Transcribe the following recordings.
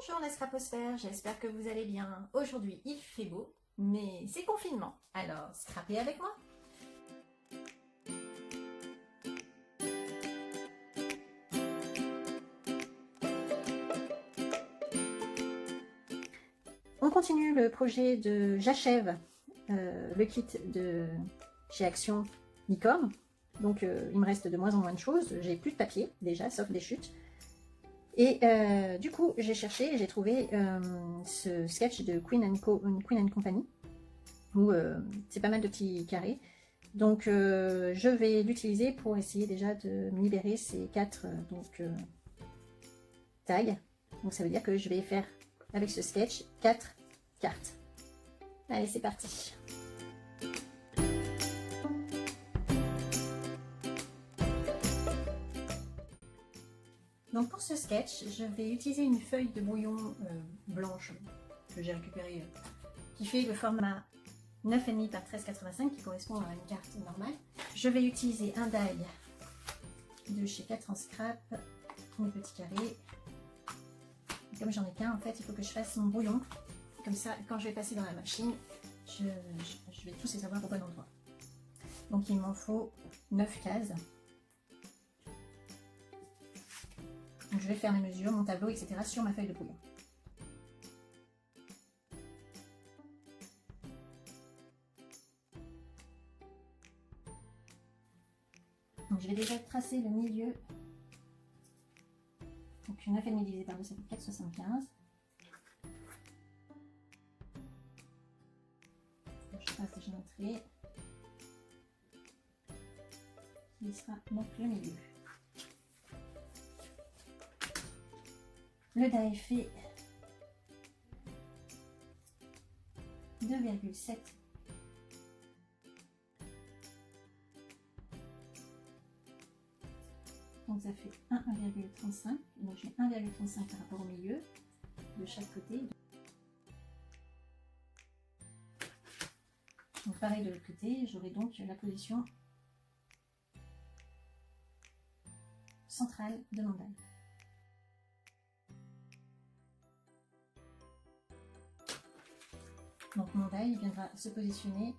Bonjour la scraposphère, j'espère que vous allez bien. Aujourd'hui il fait beau, mais c'est confinement, alors scrapez avec moi. On continue le projet de j'achève le kit de chez Action Licorne. Donc il me reste de moins en moins de choses, j'ai plus de papier déjà, sauf des chutes. Et du coup, j'ai cherché et j'ai trouvé ce sketch de Queen Company, où c'est pas mal de petits carrés. Donc je vais l'utiliser pour essayer déjà de me libérer ces 4 tags. Donc ça veut dire que je vais faire avec ce sketch 4 cartes. Allez, c'est parti. Donc pour ce sketch, je vais utiliser une feuille de brouillon blanche que j'ai récupérée, qui fait le format 9,5 par 13,85 qui correspond à une carte normale. Je vais utiliser un die de chez 4 en scrap, mes petits carrés. Et comme j'en ai qu'un, en fait, il faut que je fasse mon brouillon. Comme ça, quand je vais passer dans la machine, je vais tous les avoir au bon endroit. Donc il m'en faut 9 cases. Donc, je vais faire mes mesures, mon tableau, etc. sur ma feuille de brouillon. Donc, je vais déjà tracer le milieu. Donc 9,5 divisé par 2, ça fait 4,75. Je trace déjà un trait qui sera donc le milieu. Le die fait 2,7. Donc ça fait 1,35. Donc j'ai 1,35 par rapport au milieu de chaque côté. Donc pareil de l'autre côté, j'aurai donc la position centrale de mon die. Donc mon die viendra se positionner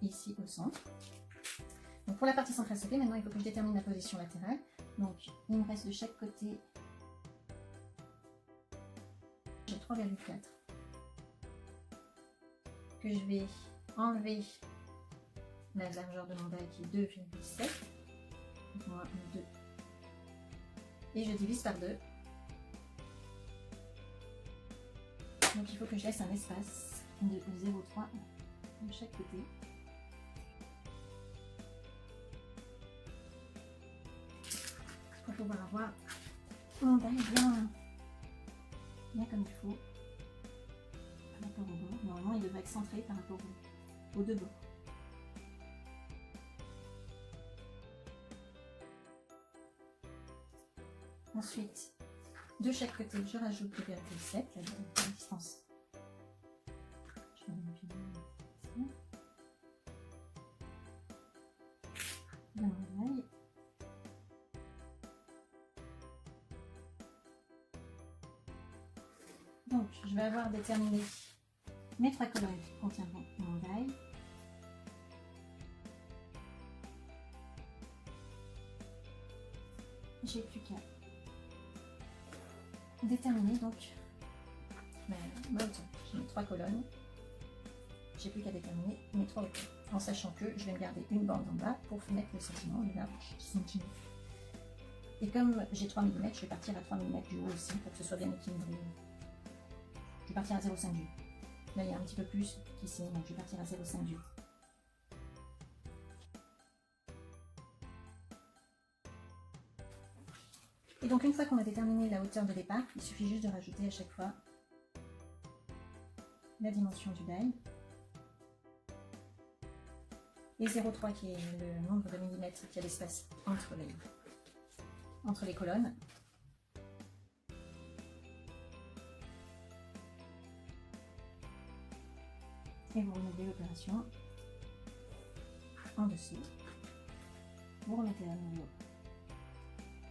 ici au centre. Donc pour la partie centrale c'est fait, maintenant il faut que je détermine la position latérale. Donc il me reste de chaque côté, j'ai 3,4 que je vais enlever la largeur de mon die qui est 2,7, moins 2, et je divise par 2. Donc il faut que je laisse un espace de 0,3 de chaque côté. Pour pouvoir avoir mon die bien comme il faut par rapport au bord. Normalement il devrait être centré par rapport aux deux bords. Ensuite, de chaque côté, je rajoute 2,7, la distance. Je vais mettre ici. De mon die. Donc, je vais avoir déterminé mes 3 colonnes qui contiendront mon die. J'ai plus qu'à déterminer donc ma hauteur. J'ai mes 3 colonnes. J'ai plus qu'à déterminer mes 3 hauteurs. En sachant que je vais me garder une bande en bas pour mettre le sentiment de large cm. Et comme j'ai 3 mm, je vais partir à 3 mm du haut aussi pour que ce soit bien équilibré. Je vais partir à 0,5 du. Là, il y a un petit peu plus qu'ici, donc je vais partir à 0,5 du. Et donc, une fois qu'on a déterminé la hauteur de départ, il suffit juste de rajouter à chaque fois la dimension du die. Et 0,3 qui est le nombre de millimètres qui a l'espace entre les colonnes. Et vous remettez l'opération en dessous. Vous remettez à nouveau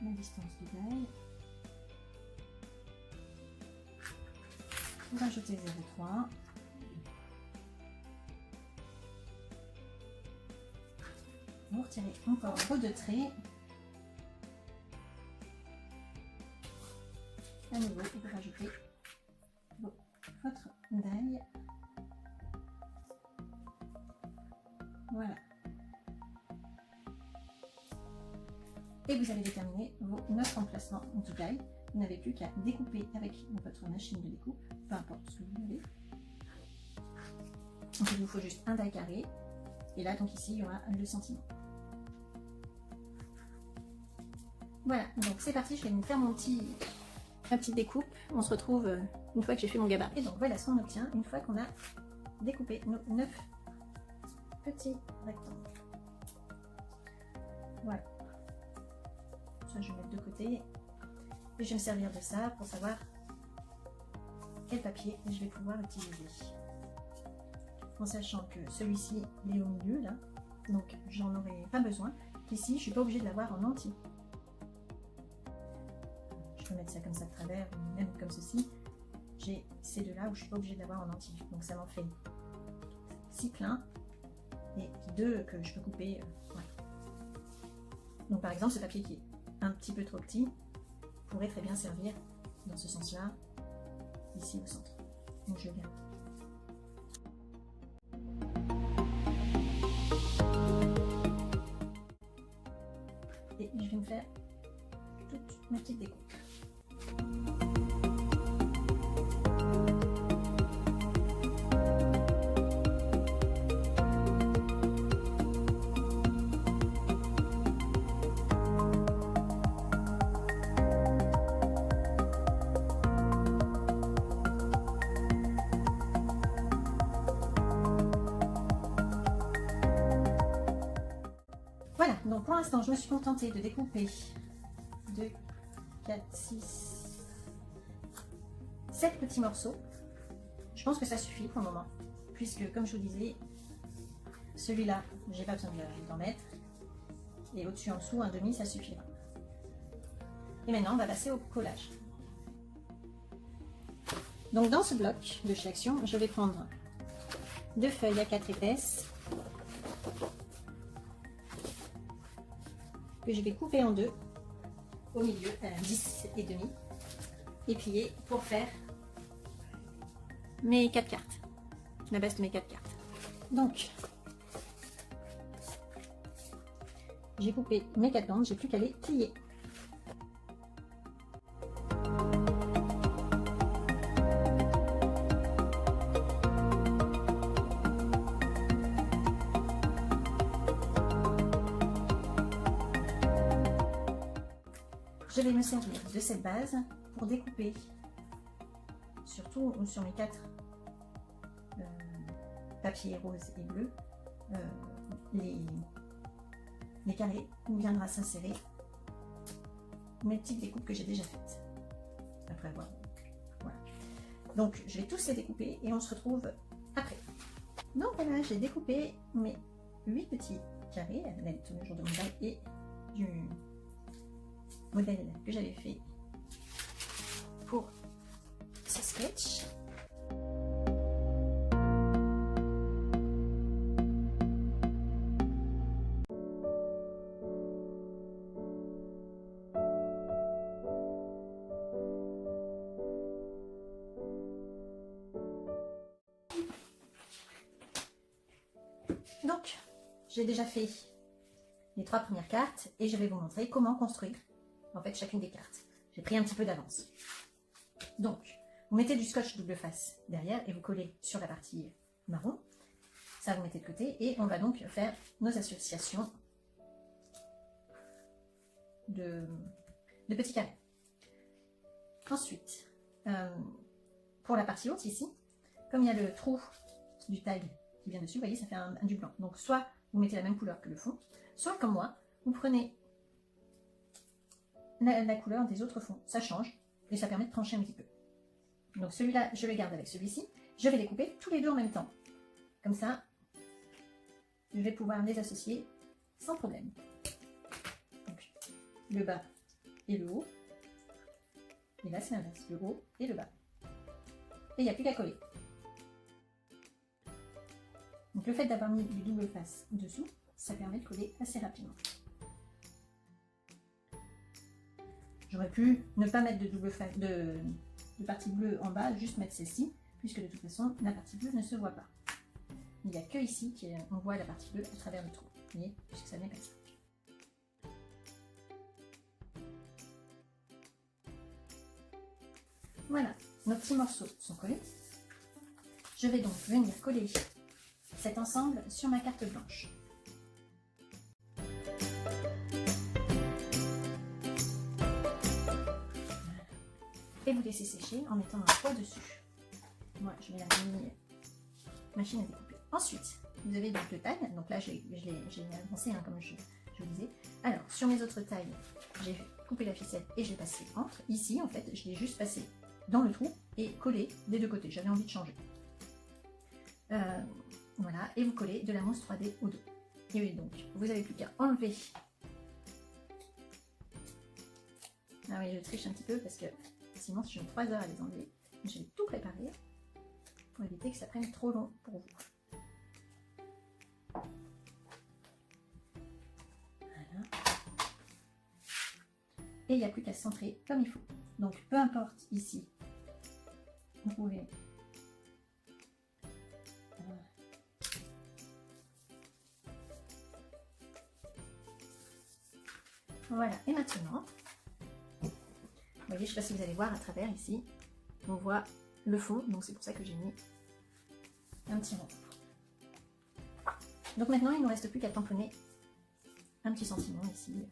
la distance du die. vous rajoutez 0,3. Vous retirez encore vos 2 traits. À nouveau, vous rajoutez votre die. Voilà. Et vous avez déterminé vos 9 emplacements du die. Vous n'avez plus qu'à découper avec votre machine de découpe, peu importe ce que vous voulez. Donc il vous faut juste un die carré. Et là, donc ici, il y aura le sentiment. Voilà, donc c'est parti, je vais me faire ma petite découpe. On se retrouve une fois que j'ai fait mon gabarit. Et donc voilà ce qu'on obtient une fois qu'on a découpé nos 9 petits rectangles. Voilà. Ça, je vais mettre de côté. Et je vais me servir de ça pour savoir quel papier je vais pouvoir utiliser. En sachant que celui-ci, il est au milieu, là. Donc, j'en aurai pas besoin. Ici, je ne suis pas obligée de l'avoir en entier. Je peux mettre ça comme ça de travers, ou même comme ceci. J'ai ces deux-là où je ne suis pas obligée de l'avoir en entier. Donc, ça m'en fait 6 pleins. Et 2 que je peux couper. Ouais. Donc, par exemple, ce papier qui est un petit peu trop petit pourrait très bien servir dans ce sens-là, ici au centre. Donc, je garde. Et je vais me faire toute ma petite découpe. Voilà, donc pour l'instant, je me suis contentée de découper 2, 4, 6, 7 petits morceaux. Je pense que ça suffit pour le moment, puisque comme je vous disais, celui-là, j'ai pas besoin d'en mettre. Et au-dessus, en dessous, un demi, ça suffira. Et maintenant, on va passer au collage. Donc dans ce bloc de chez Action, je vais prendre 2 feuilles A4 épaisses que je vais couper en deux au milieu à 10 et demi et plier pour faire mes 4 cartes, la base de mes 4 cartes. Donc j'ai coupé mes 4 bandes, j'ai plus qu'à les plier. Je vais me servir de cette base pour découper, surtout sur mes 4 papiers roses et bleus, les carrés où viendra s'insérer mes petites découpes que j'ai déjà faites. Après avoir. Voilà. Donc je vais tous les découper et on se retrouve après. Donc voilà, j'ai découpé mes 8 petits carrés à l'aide de jour de montagne et du modèle que j'avais fait pour ce sketch. Donc, j'ai déjà fait les 3 premières cartes et je vais vous montrer comment construire en fait chacune des cartes. J'ai pris un petit peu d'avance. Donc, vous mettez du scotch double face derrière et vous collez sur la partie marron. Ça, vous mettez de côté et on va donc faire nos associations de petits carrés. Ensuite, pour la partie haute ici, comme il y a le trou du tag qui vient dessus, vous voyez, ça fait un du blanc. Donc, soit vous mettez la même couleur que le fond, soit comme moi, vous prenez la couleur des autres fonds. Ça change et ça permet de trancher un petit peu. Donc celui-là, je le garde avec celui-ci. Je vais les couper tous les deux en même temps. Comme ça, je vais pouvoir les associer sans problème. Donc, le bas et le haut. Et là, c'est l'inverse, le haut et le bas. et il n'y a plus qu'à coller. Donc le fait d'avoir mis du double face dessous, ça permet de coller assez rapidement. J'aurais pu ne pas mettre de double face, de partie bleue en bas, juste mettre celle-ci, puisque de toute façon la partie bleue ne se voit pas. Il n'y a que ici qu'on voit la partie bleue à travers le trou. Vous voyez, puisque ça vient comme ça. Voilà, nos petits morceaux sont collés. Je vais donc venir coller cet ensemble sur ma carte blanche. Et vous laissez sécher en mettant un poids dessus. Moi, je mets la machine à découper. Ensuite, vous avez donc deux tailles. Donc là, j'ai avancé, hein, comme je vous disais. Alors, sur mes autres tailles, j'ai coupé la ficelle et je l'ai passée entre. Ici, en fait, je l'ai juste passé dans le trou et collé des deux côtés. J'avais envie de changer. Voilà, et vous collez de la mousse 3D au dos. Et oui, donc, vous n'avez plus qu'à enlever. Ah oui, je triche un petit peu parce que sinon, je mets 3 heures à les enlever. Je vais tout préparer pour éviter que ça prenne trop long pour vous. Voilà. Et il n'y a plus qu'à centrer comme il faut. Donc, peu importe ici, vous pouvez... Voilà, et maintenant, vous voyez, je ne sais pas si vous allez voir à travers ici, on voit le fond, donc c'est pour ça que j'ai mis un petit rond. Donc maintenant, il ne nous reste plus qu'à tamponner un petit sentiment ici.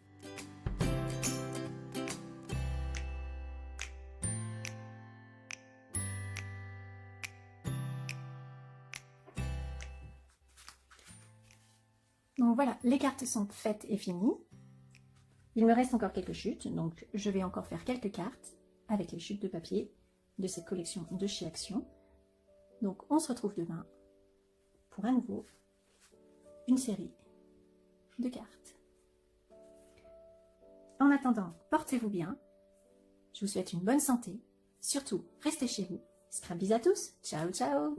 Donc voilà, les cartes sont faites et finies. Il me reste encore quelques chutes, donc je vais encore faire quelques cartes avec les chutes de papier de cette collection de chez Action. Donc on se retrouve demain pour à nouveau une série de cartes. En attendant, portez-vous bien, je vous souhaite une bonne santé, surtout restez chez vous. Scrabis à tous, ciao ciao!